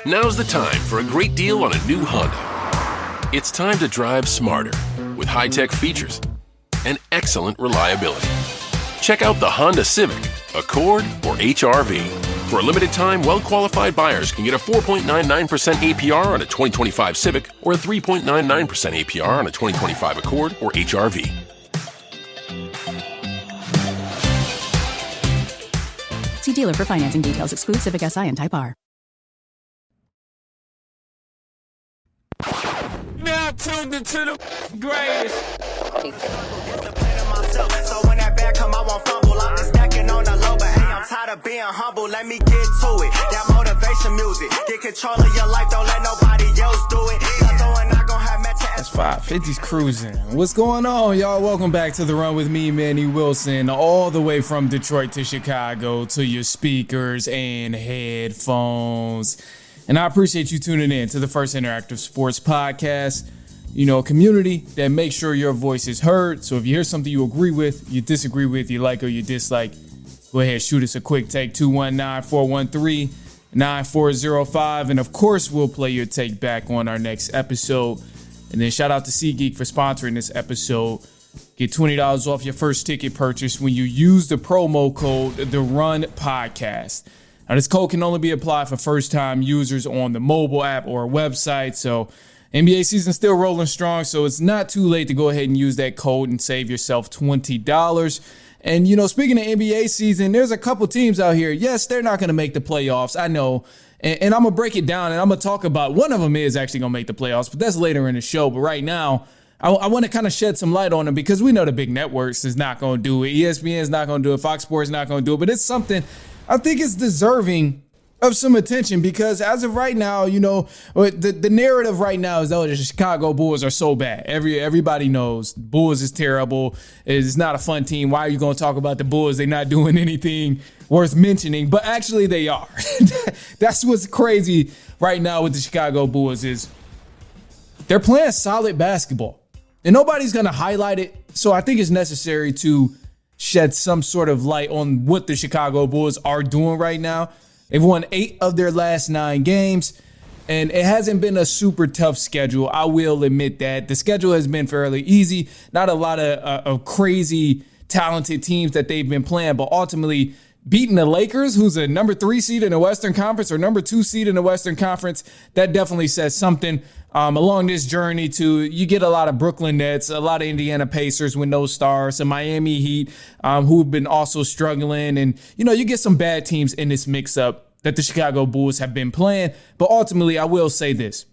Now's the time for a great deal on a new Honda. It's time to drive smarter with high-tech features and excellent reliability. Check out the Honda Civic, Accord, or HR-V. For a limited time, well-qualified buyers can get a 4.99% APR on a 2025 Civic or a 3.99% APR on a 2025 Accord or HR-V. See dealer for financing details. Exclude Civic Si and Type R. Now tuned into the greatest. So when that bag come, I won't fumble. I'm just stacking on the low, but hey, I'm tired of being humble. Let me get to it. That motivation music. Get control of your life. Don't let nobody else do it. That's 550's cruising. What's going on, y'all? Welcome back to The Run with me, Manny Wilson, all the way from Detroit to Chicago to your speakers and headphones. And I appreciate you tuning in to the first interactive sports podcast, a community that makes sure your voice is heard. So if you hear something you agree with, you disagree with, you like or you dislike, go ahead, shoot us a quick take, 219-413-9405. And of course, we'll play your take back on our next episode. And then shout out to SeatGeek for sponsoring this episode. Get $20 off your first ticket purchase when you use the promo code TheRunPodcast. Now, this code can only be applied for first-time users on the mobile app or website. So NBA season's still rolling strong, so it's not too late to go ahead and use that code and save yourself $20. And, speaking of NBA season, there's a couple teams out here. Yes, they're not going to make the playoffs. I know. And I'm going to break it down, and I'm going to talk about one of them is actually going to make the playoffs, but that's later in the show. But right now, I want to kind of shed some light on them because we know the big networks is not going to do it. ESPN is not going to do it. Fox Sports is not going to do it. But it's something I think it's deserving of some attention because as of right now, the narrative right now is that the Chicago Bulls are so bad. Everybody knows Bulls is terrible. It's not a fun team. Why are you going to talk about the Bulls? They're not doing anything worth mentioning, but actually they are. That's what's crazy right now with the Chicago Bulls is they're playing solid basketball and nobody's going to highlight it. So I think it's necessary to shed some sort of light on what the Chicago Bulls are doing right now. They've won 8 of their last 9 games, and it hasn't been a super tough schedule. I will admit that. The schedule has been fairly easy. Not a lot of crazy talented teams that they've been playing, but ultimately beating the Lakers, who's a number 3 seed in the Western Conference or number 2 seed in the Western Conference, that definitely says something. Along this journey you get a lot of Brooklyn Nets, a lot of Indiana Pacers with no stars, some Miami Heat who've been also struggling. And, you get some bad teams in this mix-up that the Chicago Bulls have been playing. But ultimately, I will say this.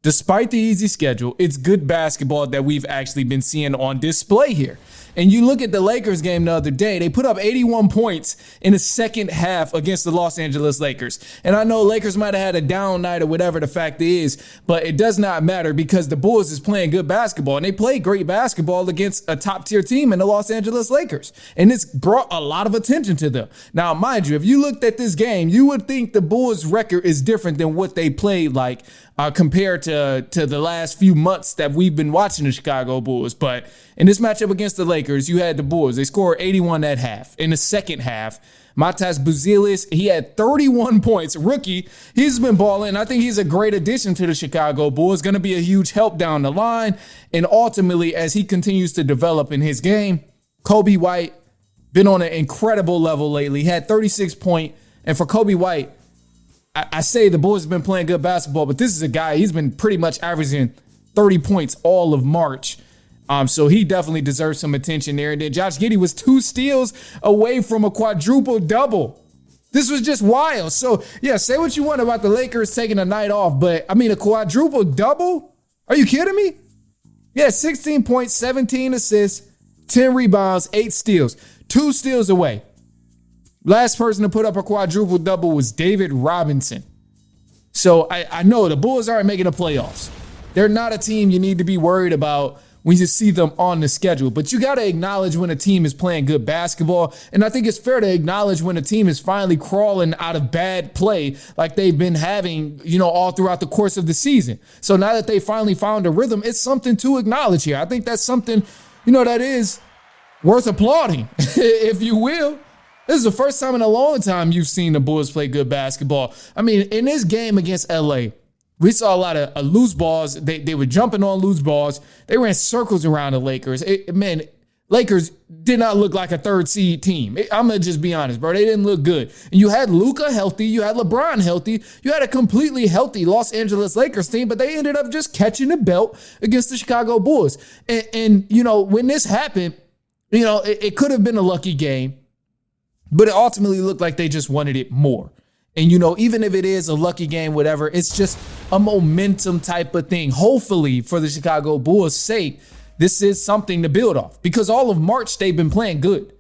Despite the easy schedule, it's good basketball that we've actually been seeing on display here. And you look at the Lakers game the other day, they put up 81 points in the second half against the Los Angeles Lakers. And I know Lakers might have had a down night or whatever the fact is, but it does not matter because the Bulls is playing good basketball. And they play great basketball against a top-tier team in the Los Angeles Lakers. And it's brought a lot of attention to them. Now, mind you, if you looked at this game, you would think the Bulls' record is different than what they played like compared to the last few months that we've been watching the Chicago Bulls. But in this matchup against the Lakers, you had the Bulls. They scored 81 at half. In the second half, Matas Buzelis, he had 31 points. Rookie, he's been balling. I think he's a great addition to the Chicago Bulls. Going to be a huge help down the line. And ultimately, as he continues to develop in his game, Coby White, been on an incredible level lately. He had 36 points. And for Coby White, I say the Bulls have been playing good basketball, but this is a guy, he's been pretty much averaging 30 points all of March. So he definitely deserves some attention there. And then Josh Giddy was 2 steals away from a quadruple-double. This was just wild. So, yeah, say what you want about the Lakers taking a night off, but, a quadruple-double? Are you kidding me? Yeah, 16 points, 17 assists, 10 rebounds, 8 steals. 2 steals away. Last person to put up a quadruple-double was David Robinson. So I know the Bulls aren't making the playoffs. They're not a team you need to be worried about when you see them on the schedule. But you got to acknowledge when a team is playing good basketball. And I think it's fair to acknowledge when a team is finally crawling out of bad play like they've been having, all throughout the course of the season. So now that they finally found a rhythm, it's something to acknowledge here. I think that's something, that is worth applauding, if you will. This is the first time in a long time you've seen the Bulls play good basketball. I mean, in this game against LA, we saw a lot of loose balls. They were jumping on loose balls. They ran circles around the Lakers. Lakers did not look like a third seed team. I'm going to just be honest, bro. They didn't look good. And you had Luka healthy. You had LeBron healthy. You had a completely healthy Los Angeles Lakers team, but they ended up just catching the belt against the Chicago Bulls. And when this happened, it could have been a lucky game, but it ultimately looked like they just wanted it more. And, even if it is a lucky game, whatever, it's just a momentum type of thing. Hopefully, for the Chicago Bulls' sake, this is something to build off, because all of March, they've been playing good.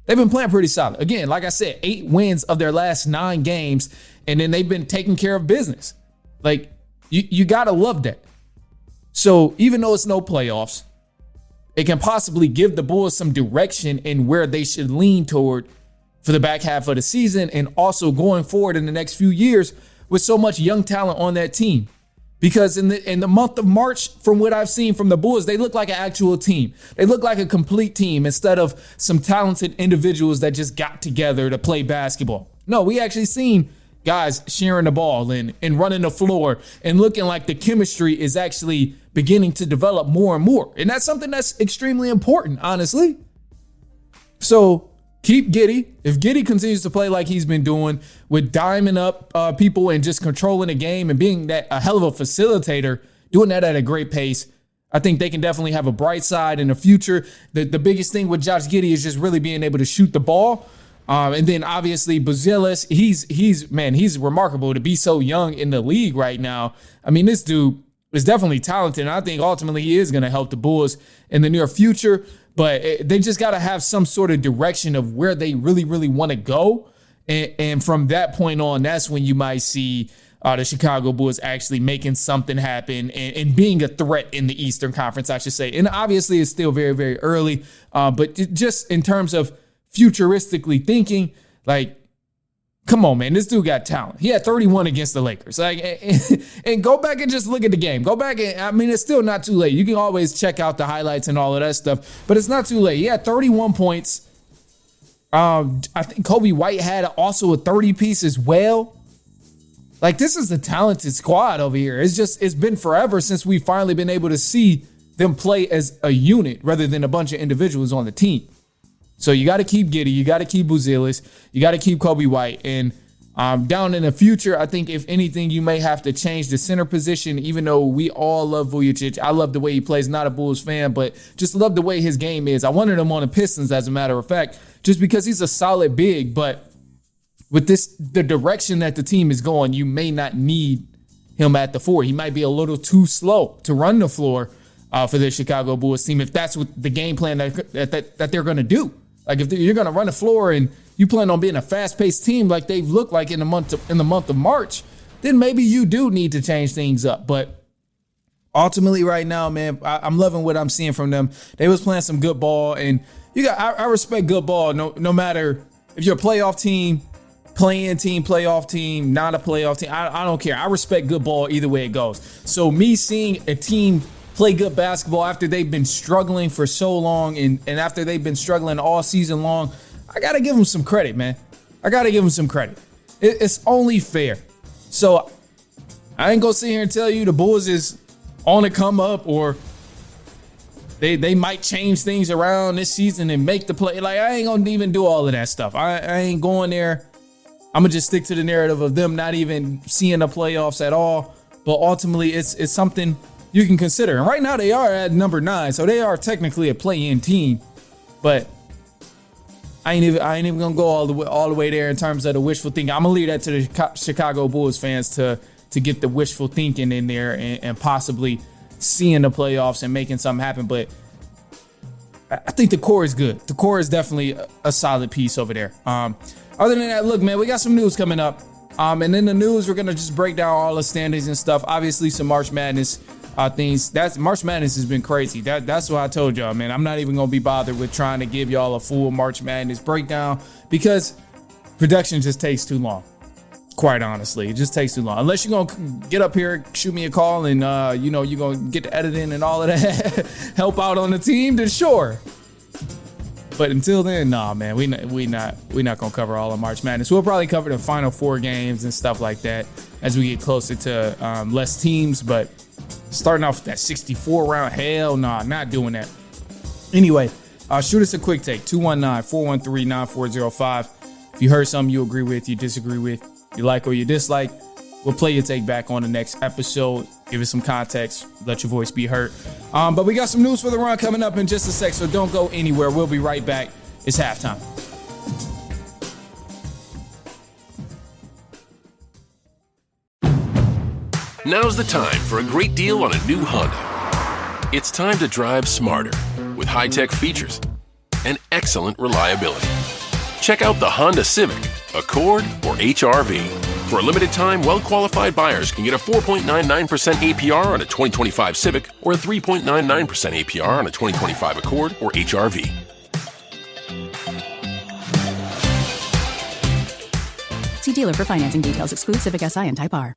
They've been playing pretty solid. Again, like I said, 8 wins of their last 9 games, and then they've been taking care of business. Like, you got to love that. So even though it's no playoffs, it can possibly give the Bulls some direction in where they should lean toward for the back half of the season, and also going forward in the next few years with so much young talent on that team. Because in the month of March, from what I've seen from the Bulls, they look like an actual team. They look like a complete team instead of some talented individuals that just got together to play basketball. No, we actually seen guys sharing the ball and running the floor and looking like the chemistry is actually beginning to develop more and more. And that's something that's extremely important, honestly. So keep Giddy. If Giddy continues to play like he's been doing, with diming up people and just controlling the game and being a hell of a facilitator, doing that at a great pace, I think they can definitely have a bright side in the future. The biggest thing with Josh Giddy is just really being able to shoot the ball. And then obviously Buzelis, he's remarkable to be so young in the league right now. I mean, this dude is definitely talented, and I think ultimately he is going to help the Bulls in the near future. But they just got to have some sort of direction of where they really, really want to go. And from that point on, that's when you might see the Chicago Bulls actually making something happen and being a threat in the Eastern Conference, I should say. And obviously it's still very, very early. But just in terms of futuristically thinking, like, come on, man, this dude got talent. He had 31 against the Lakers. And go back and just look at the game. Go back and, I mean, it's still not too late. You can always check out the highlights and all of that stuff, but it's not too late. He had 31 points. I think Coby White had also a 30-piece as well. Like, this is a talented squad over here. It's been forever since we've finally been able to see them play as a unit rather than a bunch of individuals on the team. So you got to keep Giddy, you got to keep Buzelis, you got to keep Coby White. And down in the future, I think if anything, you may have to change the center position, even though we all love Vujicic. I love the way he plays, not a Bulls fan, but just love the way his game is. I wanted him on the Pistons, as a matter of fact, just because he's a solid big. But with the direction that the team is going, you may not need him at the 4. He might be a little too slow to run the floor for the Chicago Bulls team, if that's what the game plan that they're going to do. Like, if you're going to run the floor and you plan on being a fast-paced team like they've looked like in the month of March, then maybe you do need to change things up. But ultimately right now, man, I'm loving what I'm seeing from them. They was playing some good ball, and I respect good ball no matter if you're a playoff team, play-in team, playoff team, not a playoff team. I don't care. I respect good ball either way it goes. So me seeing a team play good basketball after they've been struggling for so long, and after they've been struggling all season long, I got to give them some credit, man. I got to give them some credit. It's only fair. So I ain't going to sit here and tell you the Bulls is on the come up, or they might change things around this season and make the play. Like, I ain't going to even do all of that stuff. I ain't going there. I'm going to just stick to the narrative of them not even seeing the playoffs at all. But ultimately, it's something you can consider. And right now they are at number 9, so they are technically a play-in team. But I ain't even gonna go all the way there in terms of the wishful thinking. I'm gonna leave that to the Chicago Bulls fans to get the wishful thinking in there and possibly seeing the playoffs and making something happen. But I think the core is good. The core is definitely a solid piece over there. Other than that, look, man, we got some news coming up. And in the news, we're gonna just break down all the standings and stuff. Obviously, some March Madness things. That's March Madness has been crazy. That's what I told y'all, man. I'm not even gonna be bothered with trying to give y'all a full March Madness breakdown, because production just takes too long. Quite honestly, it just takes too long. Unless you're gonna get up here, shoot me a call, and you're gonna get the editing and all of that, help out on the team, then sure. But until then, nah, man, we not gonna cover all of March Madness. We'll probably cover the final 4 games and stuff like that as we get closer to less teams. But starting off with that 64 round, hell nah, not doing that. Anyway, shoot us a quick take, 219-413-9405. If you heard something you agree with, you disagree with, you like or you dislike, we'll play your take back on the next episode. Give it some context, let your voice be heard. But we got some news for the run coming up in just a sec, so don't go anywhere. We'll be right back. It's halftime. Now's the time for a great deal on a new Honda. It's time to drive smarter with high-tech features and excellent reliability. Check out the Honda Civic, Accord, or HR-V. For a limited time, well-qualified buyers can get a 4.99% APR on a 2025 Civic or a 3.99% APR on a 2025 Accord or HR-V. See dealer for financing details. Exclude Civic SI and Type R.